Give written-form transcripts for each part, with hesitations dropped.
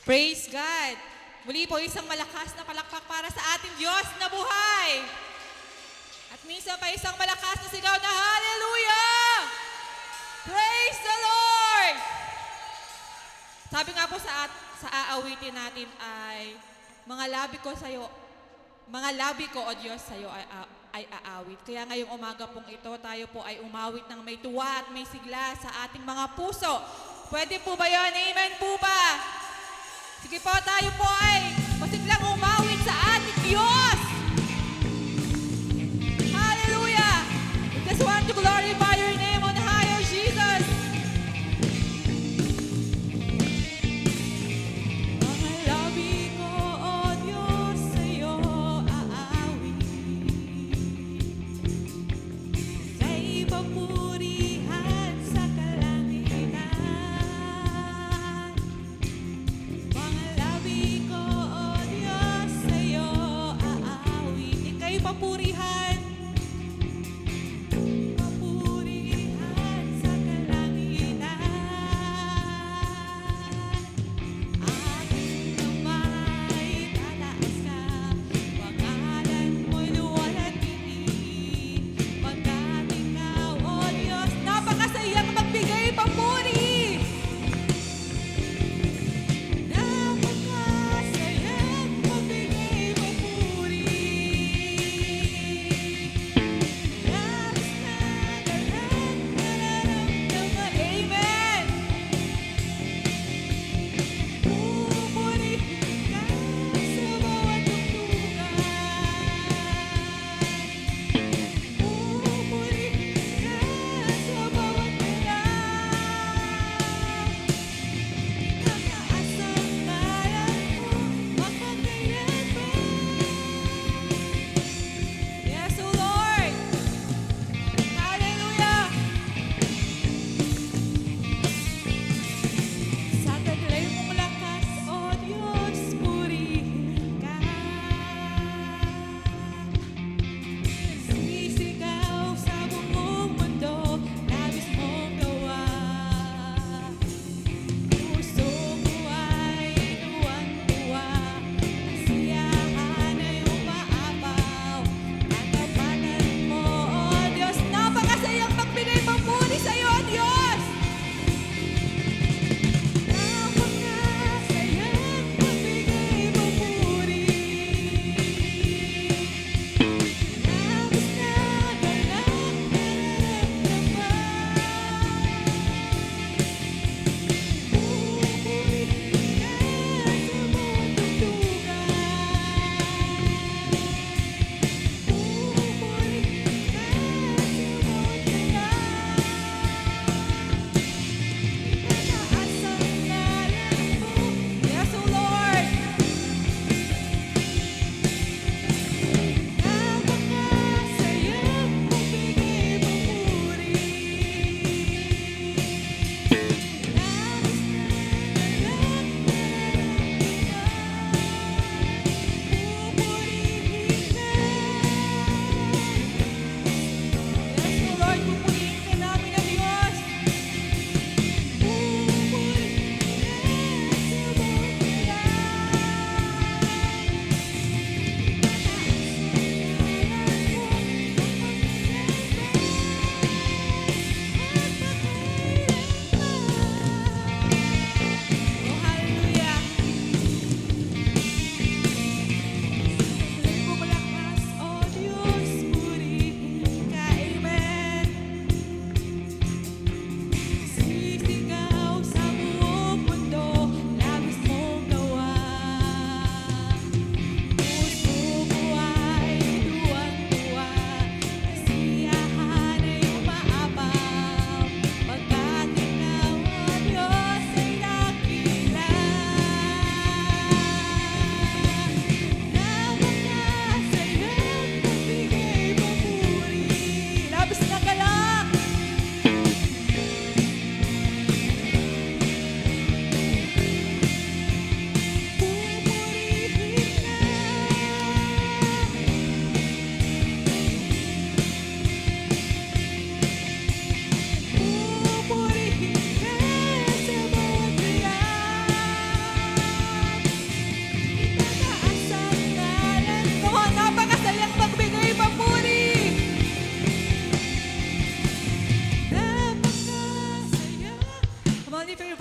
Praise God! Muli po isang malakas na palakpak para sa ating Diyos na buhay. At minsan pa isang malakas na sigaw na Hallelujah! Praise the Lord! Sabi nga po sa aawitin natin ay, mga labi ko o Diyos sa'yo ay aawit. Kaya ngayong umaga pong ito, tayo po ay umawit ng may tuwa at may sigla sa ating mga puso. Pwede po ba yun? Amen po ba? Sige po, tayo po ay masiglang umawit sa ating Diyos. Hallelujah! We just want to glorify your name on high, O Jesus. Mga labi ko, O Diyos, sa'yo aawit. Sa'y papurihan sa kalangitan. Mga labi ko, O Diyos, sa'yo aawit.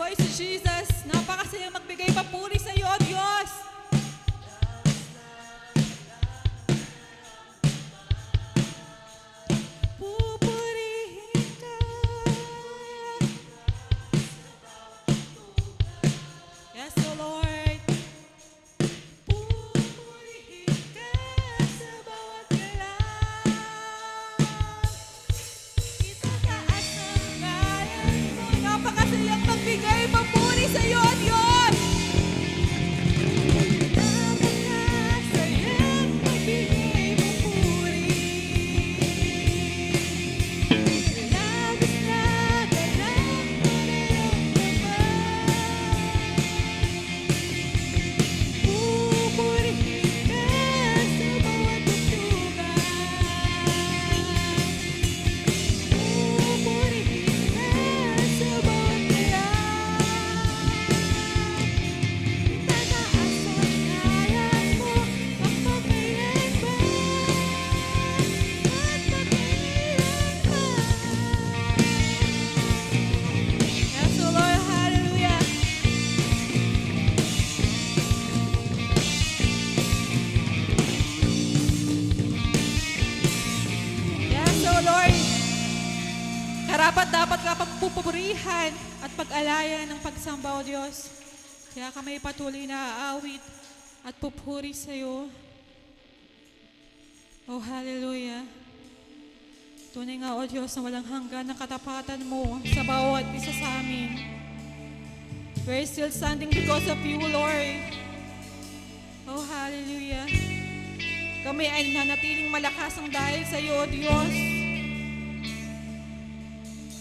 Praise you, Jesus. Napakasayang magbigay papuri sa iyo, O Diyos. Pupurihin ka. Yes, O Lord. Pupurihin ka sa bawat galaw. Itataas ang ngalan mo. Napakasayang magbigay papuri sa iyo, O Diyos. Napakasayang magbigay papuri. Labis na galang mo na iyong naman. Pupurihin ka sa bawat tugtugan. Pupurihin ka sa bawat galaw. Itataas ang ngalan mo magpakailanman at magkailanman. Yes, O Lord, hallelujah. Yes, O Lord. Karapat dapat ka pagpupurihan at pag-alayan ng pagsamba, O Diyos. Kaya kami patuloy na aawit at pupuri sa iyo. Oh, hallelujah. Tunay nga, O Diyos, na walang hanggan ng katapatan mo sa bawat isa sa amin. We're still standing because of you, Lord. Oh, hallelujah. Kami ay nanatiling malakas ang dahil sa iyo, O Diyos.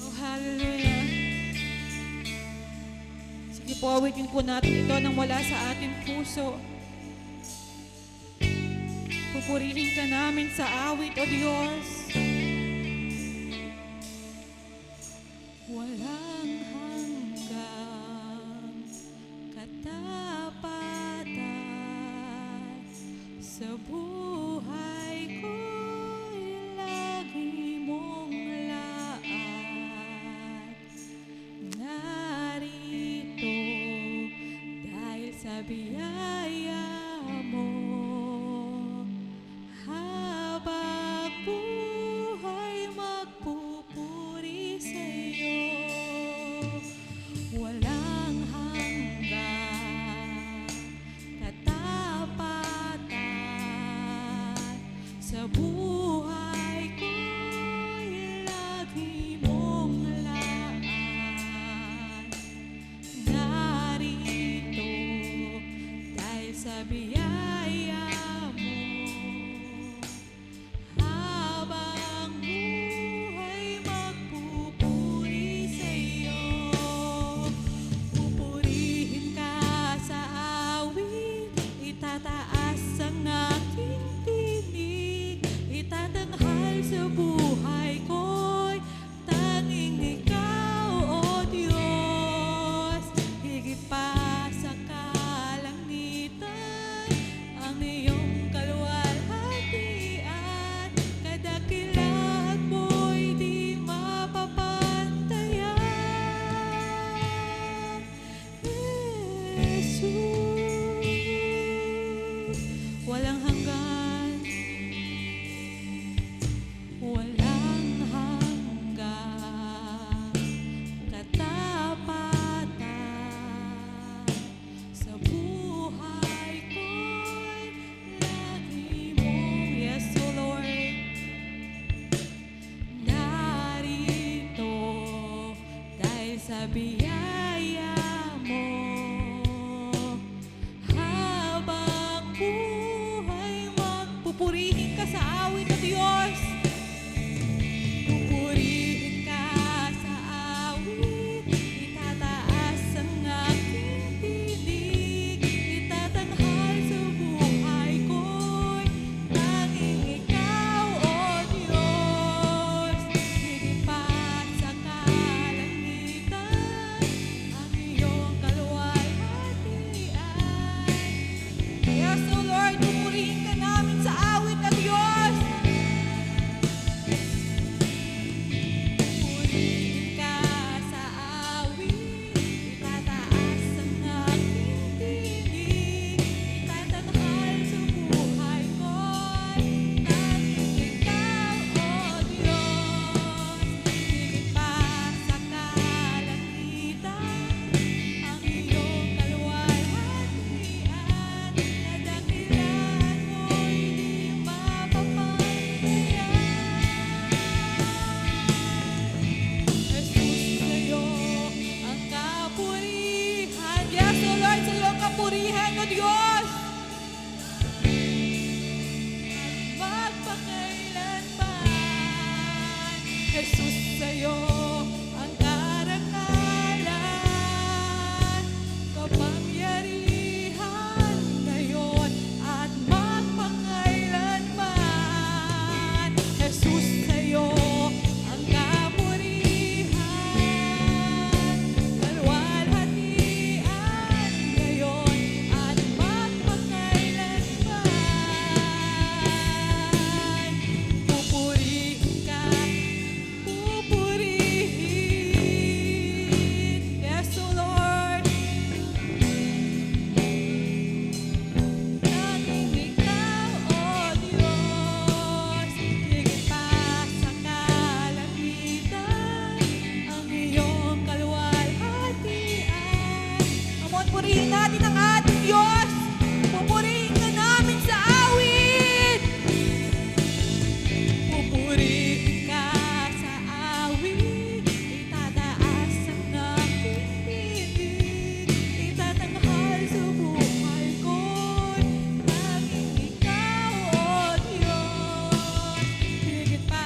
Oh, hallelujah. Sige po, awitin po natin ito nang wala sa ating puso. Pupurihin ka namin sa awit, O Diyos. Walang hanggang katapatan sa buhay ko'y lagi mong laan. Narito dahil sa biyaya mo, habang buhay magpupuri sa iyo. Walang hanggang katapatan sa buhay ko'y lagi mong laan. Narito dahil sa biyaya mo, habang buhay magpupuri sa iyo. Pupurihin ka sa awit, itataas ang aking tinig, itatanghal sa buhay ko'y tanging ikaw, O Diyos. Higit pa sa kalangitan ang iyong kaluwalhatian, kadakilahan mo'y di mapapantayan. Jesus, walang hanggan, walang hanggan katapatan sa buhay ko'y lagi mong, yes, O Lord. Narito dahil sa biyaya mo, habang buhay magpupurihin ka sa awit, O Diyos. Pupurihin ka sa awit, itataas ang aking tinig, itatanghal sa buhay ko'y tanging ikaw, O Diyos. Higit pa sa kalangitan ang iyong kaluwalhatian, O Diyos. Magpakailanman, Jesus, sa'yo ang karangalan, kapangyarihan ngayon at magpakailanman. Jesus, sa'yo ang kapurihan, kalwalhatian ngayon at magpakailanman. Pupurihin ka, pupurihin. Yes, O Lord. Tanging ikaw, O Diyos, higit pa sa kalangitan, ang iyong kaluwalhatian. Come on, purihin natin ang ating Diyos. Pupurihin ka namin sa awit. Pupurihin ka sa awit, itataas ang aking tinig, itatanghal sa buhay ko. Tanging ikaw, O Diyos, higit pa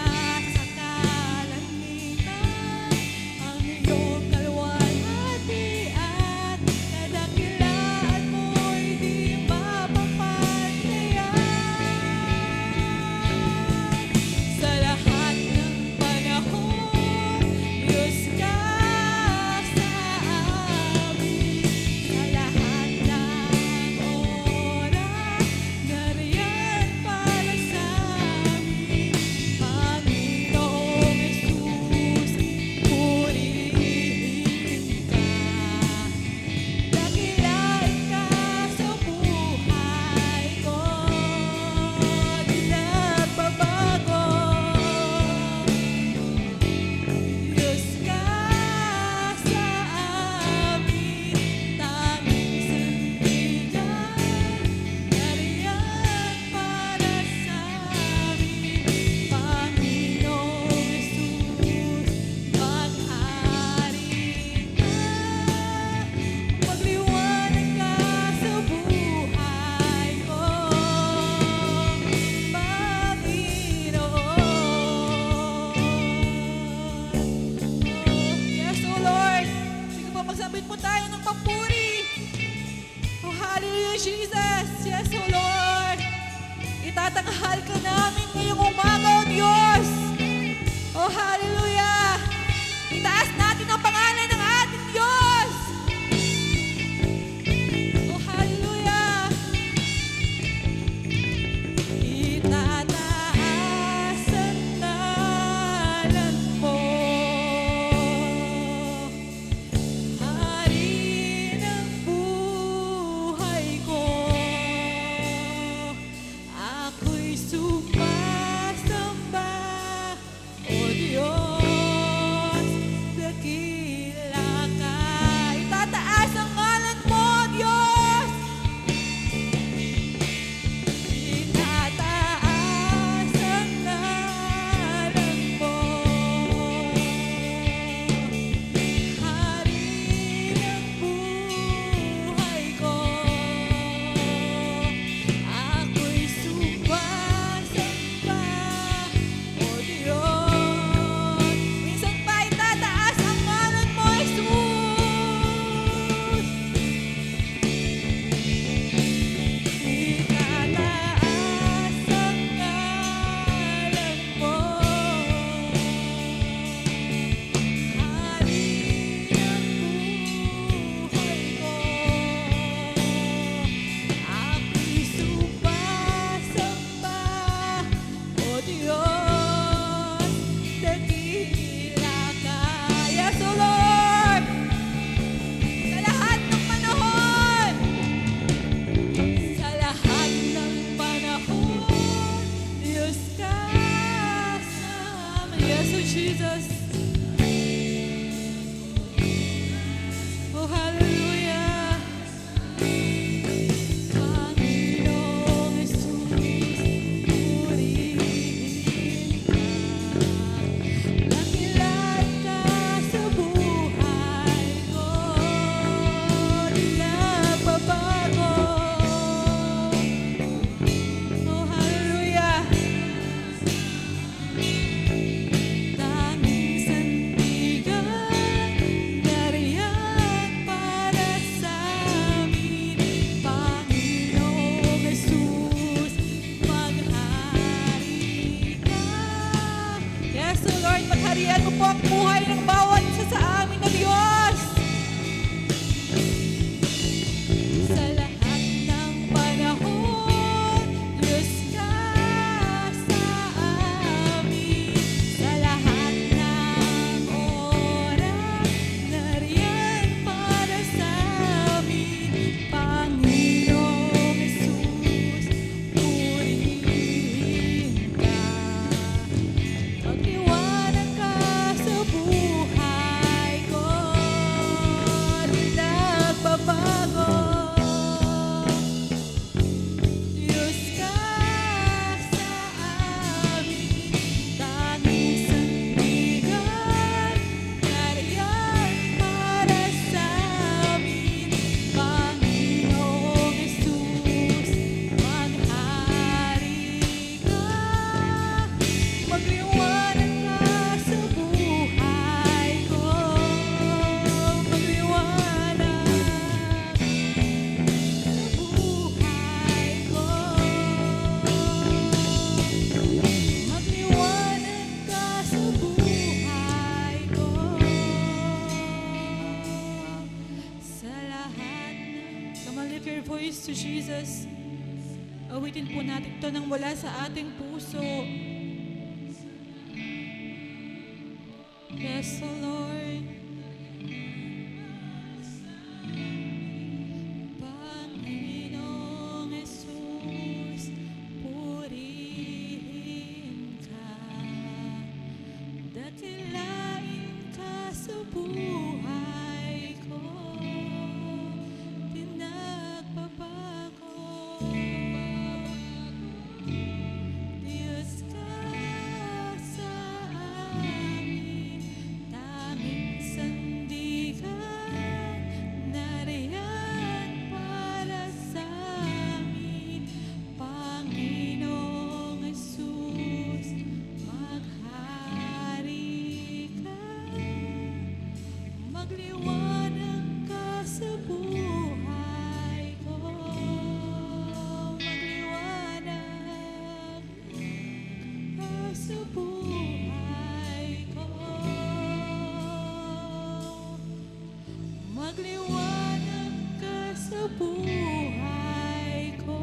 sa kalangitan, ang iyong kaluwalhatian, kadakilaan mo'y di mapapantayan. Sa lahat ng panahon, Diyos ka sa amin. Sa lahat ng oras, nariyan para sa amin. Panginoong Jesus, purihin ka. Dakilain ka sa buhay ko, di nagbabago. Diyos ka sa amin, tanging sandigan, nariyan para sa amin. Panginoong Jesus, maghari ka, magliwanag ka sa buhay ko, Panginoon. Yes, O Lord. Sige po, magsambit po tayo ng papuri. Oh, hallelujah, Jesus. Yes, O Lord. Itatanghal ka namin ngayong umaga, O Diyos. Oh, hallelujah. Itaas natin ang pangalan ng ating Diyos. Oh, hallelujah. Itataas ang ngalan mo, Hari ng buhay ko. Ako'y sumasamba, O Diyos. your voice to Jesus. Awitin po natin ito nang mula sa ating puso. Yes, O Lord. Panginoong Jesus, purihin ka. Dakilain ka sa buhay ko. Pinagpapago. Diyos ka sa amin, tanging sandigan, nariyan para sa amin. Panginoong Jesus, maghari ka, magliwanag ka sa buhay ko, magliwanag ka sa buhay ko, magliwanag ka sa buhay ko,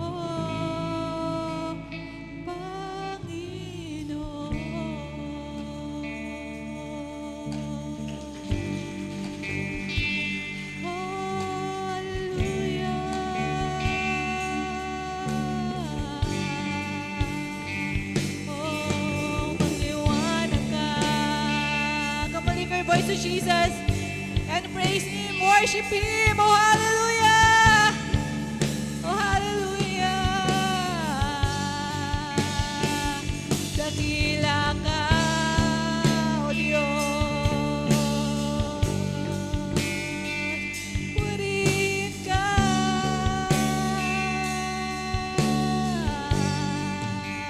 Panginoon. Hallelujah. Oh, magliwanag ka. Come on, lift your voice to Jesus and praise Him, worship Him. Oh, hallelujah. Oh, hallelujah. Dakila ka, O Diyos. Purihin ka.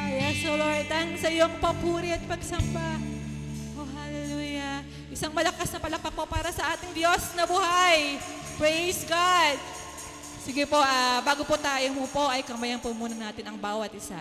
Yes, O Lord, ang sa iyong papuri at pagsamba. Oh, hallelujah. Isang malakas na palakpak po para sa ating Diyos na buhay. Praise God. Sige po, bago po tayo mo po, ay kamayan po muna natin ang bawat isa.